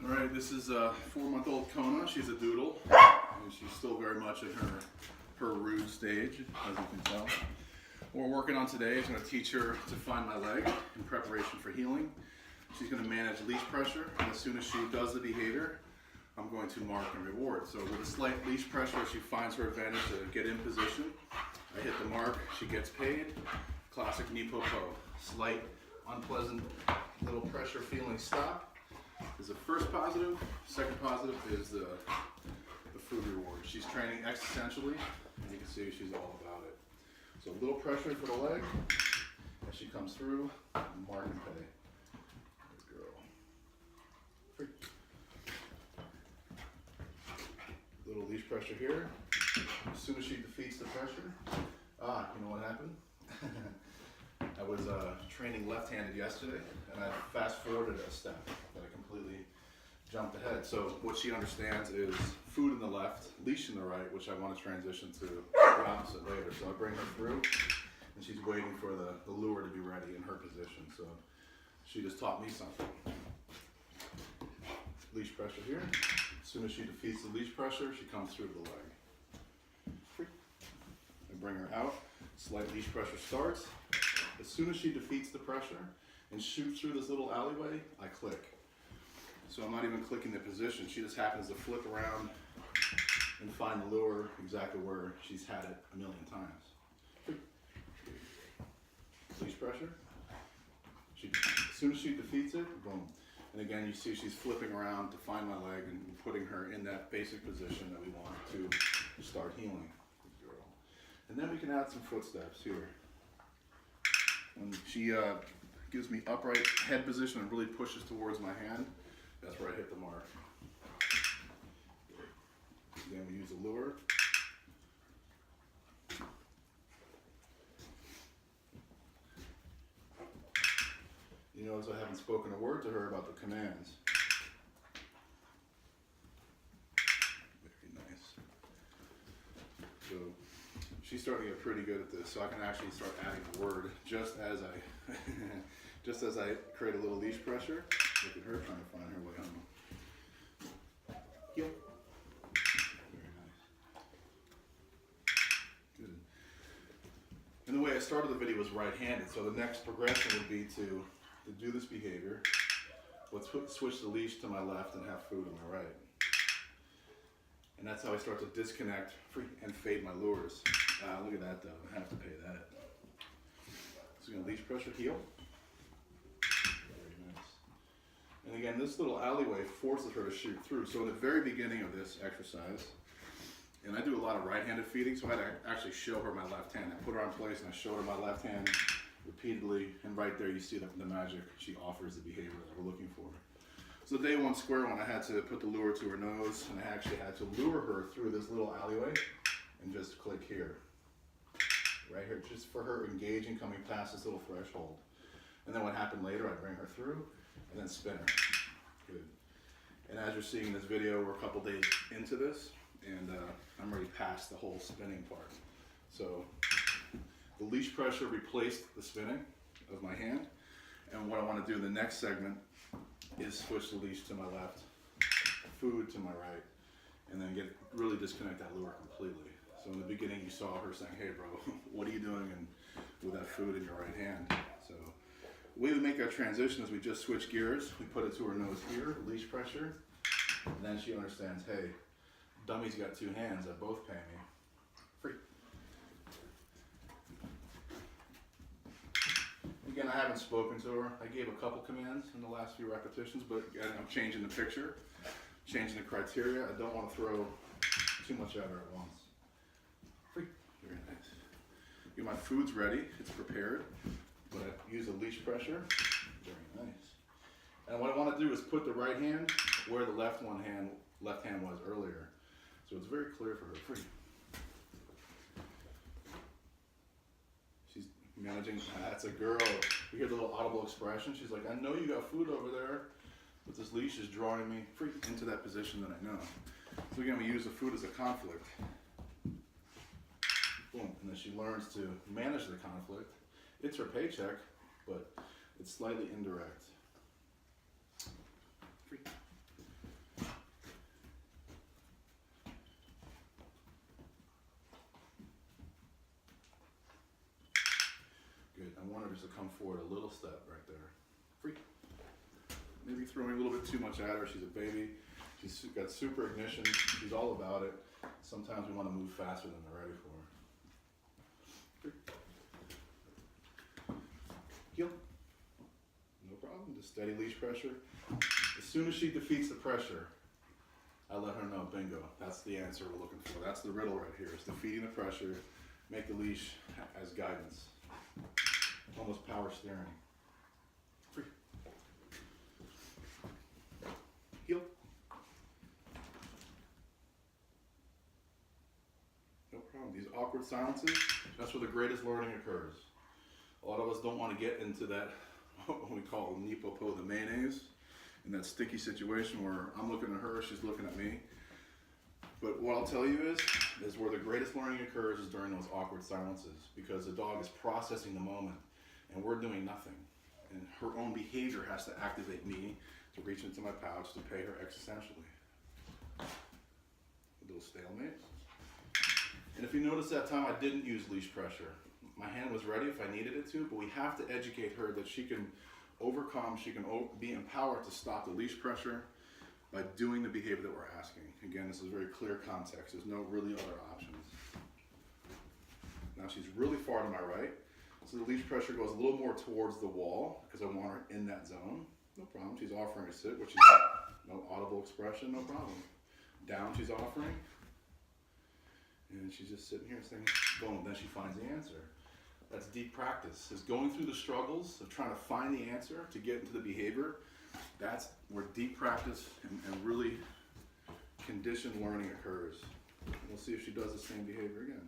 All right, this is a 4-month-old Kona. She's a doodle, and she's still very much in her rude stage, as you can tell. What we're working on today is going to teach her to find my leg in preparation for healing. She's going to manage leash pressure, and as soon as she does the behavior, I'm going to mark and reward. So with a slight leash pressure, she finds her advantage to get in position. I hit the mark, she gets paid. Classic nipo po. Slight, unpleasant, little pressure feeling stop is the first positive. Second positive is the food reward. She's training existentially, and you can see she's all about it. So a little pressure for the leg as she comes through, mark and pay. Good girl. Free. Little leash pressure here. As soon as she defeats the pressure, you know what happened? I was training left-handed yesterday, and I fast-forwarded a step that I completely jumped ahead. So what she understands is food in the left, leash in the right, which I want to transition to the opposite later. So I bring her through, and she's waiting for the lure to be ready in her position. So she just taught me something. Leash pressure here. As soon as she defeats the leash pressure, she comes through the leg. Free. I bring her out. Slight leash pressure starts. As soon as she defeats the pressure and shoots through this little alleyway, I click. So I'm not even clicking the position. She just happens to flick around and find the lure exactly where she's had it a million times. Leash pressure. As soon as she defeats it, boom. And again, you see she's flipping around to find my leg and putting her in that basic position that we want to start healing. Good girl. And then we can add some footsteps here. When she gives me upright head position and really pushes towards my hand, that's where I hit the mark. Then we use a lure. You notice I haven't spoken a word to her about the commands. Very nice. So she's starting to get pretty good at this, so I can actually start adding the word just as I create a little leash pressure. Look at her trying to find her way home. Heel. Very nice. Good. And the way I started the video was right-handed, so the next progression would be to do this behavior. Let's switch the leash to my left and have food on my right. And that's how I start to disconnect and fade my lures. Look at that though, I have to pay that. So we're gonna leash pressure, heel. Very nice. And again, this little alleyway forces her to shoot through. So in the very beginning of this exercise, and I do a lot of right-handed feeding, so I had to actually show her my left hand. I put her on place and I showed her my left hand repeatedly, and right there you see the magic. She offers the behavior that we're looking for. So day one square one, I had to put the lure to her nose, and I actually had to lure her through this little alleyway and just click here. Right here, just for her engaging, coming past this little threshold. And then what happened later, I bring her through and then spin her. Good. And as you're seeing in this video, we're a couple days into this, and I'm already past the whole spinning part. So the leash pressure replaced the spinning of my hand, and what I want to do in the next segment is switch the leash to my left, food to my right, and then really disconnect that lure completely. So in the beginning you saw her saying, hey bro, what are you doing with that food in your right hand? So the way we make that transition is we just switch gears, we put it to her nose here, leash pressure, and then she understands, hey, dummy's got two hands that both pay me. Free. Again, I haven't spoken to her. I gave a couple commands in the last few repetitions, but again, I'm changing the picture, changing the criteria. I don't want to throw too much at her at once. Free. Very nice. Get my food's ready. It's prepared, but I use a leash pressure. Very nice. And what I want to do is put the right hand where the left hand was earlier, so it's very clear for her. Free. Managing, that's a girl. We hear the little audible expression. She's like, I know you got food over there, but this leash is drawing me into that position that I know. So again, we use the food as a conflict. Boom, and then she learns to manage the conflict. It's her paycheck, but it's slightly indirect. Free. I want her just to come forward a little step right there. Free. Maybe throwing a little bit too much at her. She's a baby. She's got super ignition. She's all about it. Sometimes we want to move faster than they're ready for. Free. Heel. No problem. Just steady leash pressure. As soon as she defeats the pressure, I let her know, bingo, that's the answer we're looking for. That's the riddle right here. It's defeating the pressure, make the leash as guidance. Almost power steering. Free. Heel. No problem. These awkward silences, that's where the greatest learning occurs. A lot of us don't want to get into that, what we call nipopo, the mayonnaise, in that sticky situation where I'm looking at her, she's looking at me. But what I'll tell you is where the greatest learning occurs is during those awkward silences, because the dog is processing the moment and we're doing nothing. And her own behavior has to activate me to reach into my pouch to pay her existentially. A little stalemate. And if you notice that time I didn't use leash pressure. My hand was ready if I needed it to, but we have to educate her that she can overcome, she can be empowered to stop the leash pressure by doing the behavior that we're asking. Again, this is very clear context. There's no really other options. Now she's really far to my right, so the leash pressure goes a little more towards the wall because I want her in that zone. No problem. She's offering a sit, which is no audible expression, no problem. Down she's offering, and she's just sitting here saying, boom, then she finds the answer. That's deep practice, is going through the struggles of trying to find the answer to get into the behavior. That's where deep practice and really conditioned learning occurs. We'll see if she does the same behavior again.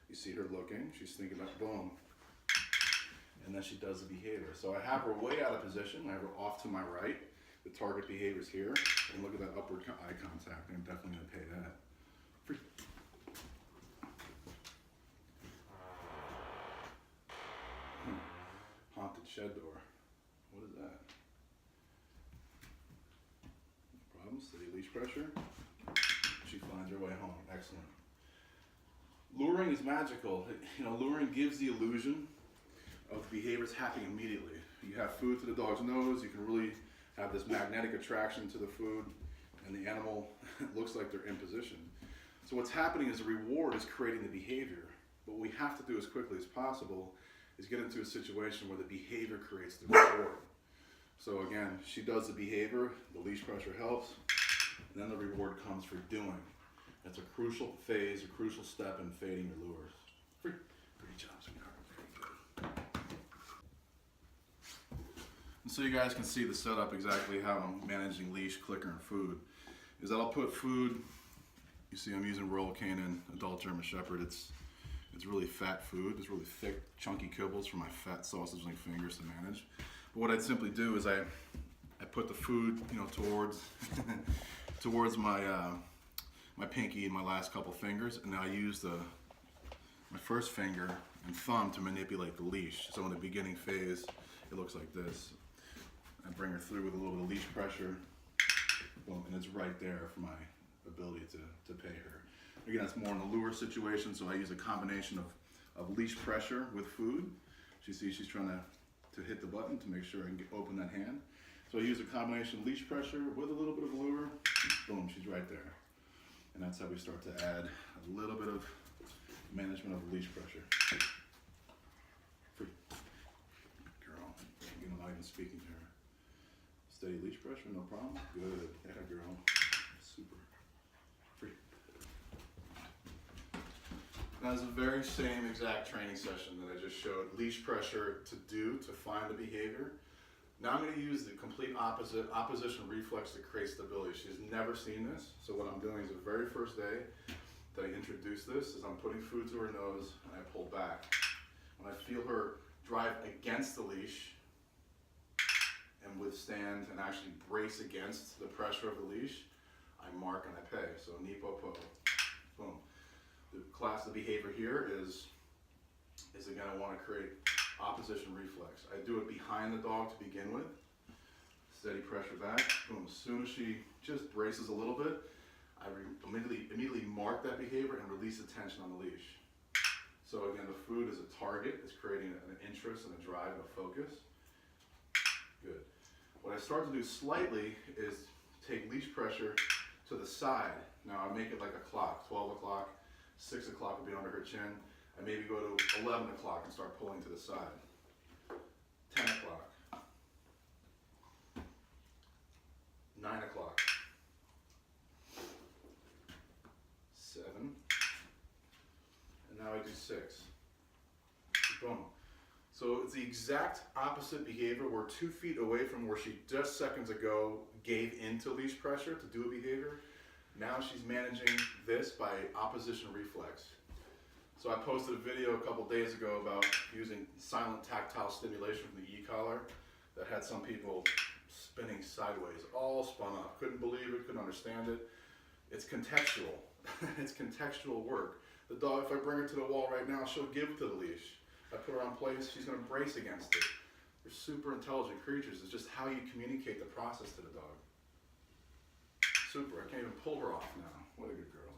You see her looking, she's thinking about boom, and then she does the behavior. So I have her way out of position, I have her off to my right. The target behavior is here, and look at that upward eye contact. I'm definitely going to pay that. Free. Haunted shed door. What is that? No problem. Steady leash pressure. She finds her way home. Excellent. Luring is magical. Luring gives the illusion of the behaviors happening immediately. You have food to the dog's nose. You can really have this magnetic attraction to the food, and the animal looks like they're in position. So what's happening is the reward is creating the behavior. What we have to do as quickly as possible is get into a situation where the behavior creates the reward. So again, she does the behavior, the leash pressure helps, and then the reward comes for doing. That's a crucial phase, a crucial step in fading your lures. Great job, sweetheart. Very good. And so you guys can see the setup exactly how I'm managing leash, clicker, and food. Is that I'll put food, you see I'm using Royal Canin Adult German Shepherd. It's really fat food. It's really thick, chunky kibbles for my fat sausage-like fingers to manage. But what I'd simply do is I put the food, towards towards my my pinky and my last couple fingers, and I use my first finger and thumb to manipulate the leash. So in the beginning phase, it looks like this. I bring her through with a little bit of leash pressure, boom, and it's right there for my ability to pay her. Again, that's more in a lure situation, so I use a combination of leash pressure with food. She sees she's trying to hit the button to make sure I can open that hand. So I use a combination of leash pressure with a little bit of lure. Boom, she's right there. And that's how we start to add a little bit of management of leash pressure. Free. Girl, again, I'm not even speaking to her. Steady leash pressure, no problem. Good, yeah, girl. Super. Free. That's the very same exact training session that I just showed. Leash pressure to find the behavior. Now I'm going to use the complete opposition reflex to create stability. She's never seen this, so what I'm doing is the very first day that I introduce this is I'm putting food to her nose and I pull back. When I feel her drive against the leash and withstand and actually brace against the pressure of the leash, I mark and I pay. So nipopo, boom. The behavior here is again, I want to create opposition reflex. I do it behind the dog to begin with. Steady pressure back. Boom. As soon as she just braces a little bit, I immediately mark that behavior and release the tension on the leash. So again, the food is a target. It's creating an interest and a drive and a focus. Good. What I start to do slightly is take leash pressure to the side. Now I make it like a clock, 12 o'clock, 6 o'clock will be under her chin. I maybe go to 11 o'clock and start pulling to the side. 10 o'clock. 9 o'clock. 7. And now I do 6. Boom. So it's the exact opposite behavior. We're 2 feet away from where she just seconds ago gave into leash pressure to do a behavior. Now she's managing this by opposition reflex. So I posted a video a couple days ago about using silent tactile stimulation from the e-collar that had some people spinning sideways, all spun up. Couldn't believe it, couldn't understand it. It's contextual. It's contextual work. The dog, if I bring her to the wall right now, she'll give to the leash. I put her on place, she's going to brace against it. They're super intelligent creatures. It's just how you communicate the process to the dog. Super. I can't even pull her off now. What a good girl.